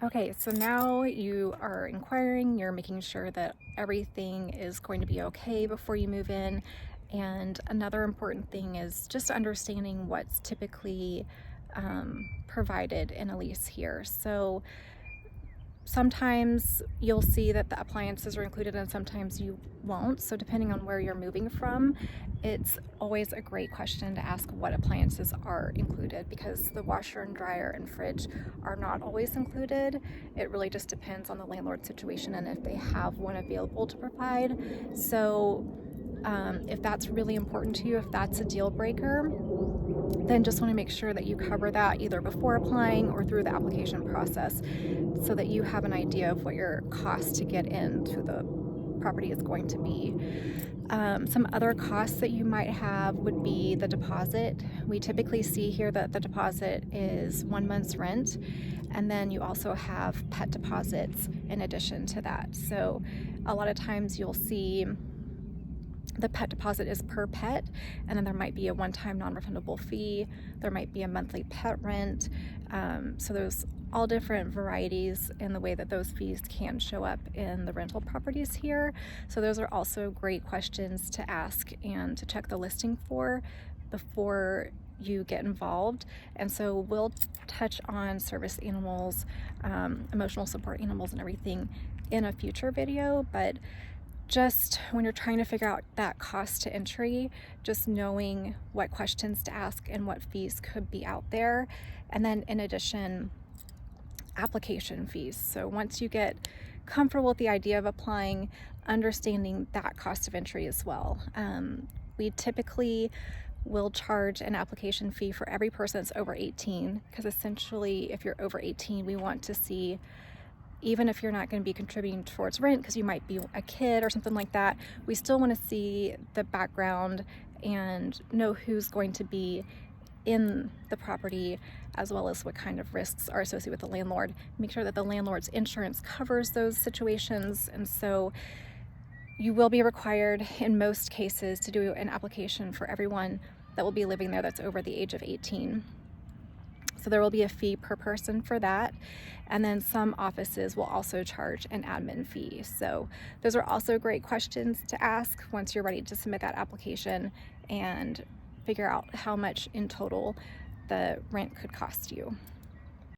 Okay, so now you are inquiring, you're making sure that everything is going to be okay before you move in. And another important thing is just understanding what's typically provided in a lease here. So sometimes you'll see that the appliances are included and sometimes you won't. So depending on where you're moving from, it's always a great question to ask what appliances are included, because the washer and dryer and fridge are not always included. It really just depends on the landlord situation and if they have one available to provide. So if that's really important to you, if that's a deal breaker, then just want to make sure that you cover that either before applying or through the application process, so that you have an idea of what your cost to get into the property is going to be. Some other costs that you might have would be the deposit. We typically see here that the deposit is 1 month's rent, and then you also have pet deposits in addition to that. So a lot of times you'll see the pet deposit is per pet, and then there might be a one-time non-refundable fee. There might be a monthly pet rent. So there's all different varieties in the way that those fees can show up in the rental properties here. So those are also great questions to ask and to check the listing for before you get involved. And so we'll touch on service animals, emotional support animals and everything in a future video, but just when you're trying to figure out that cost to entry, just knowing what questions to ask and what fees could be out there. And then in addition, application fees. So once you get comfortable with the idea of applying, understanding that cost of entry as well. We typically will charge an application fee for every person that's over 18, because essentially if you're over 18, we want to see, even if you're not going to be contributing towards rent because you might be a kid or something like that, we still want to see the background and know who's going to be in the property, as well as what kind of risks are associated with the landlord. Make sure that the landlord's insurance covers those situations. And so you will be required in most cases to do an application for everyone that will be living there that's over the age of 18. So there will be a fee per person for that. And then some offices will also charge an admin fee. So those are also great questions to ask once you're ready to submit that application and figure out how much in total the rent could cost you.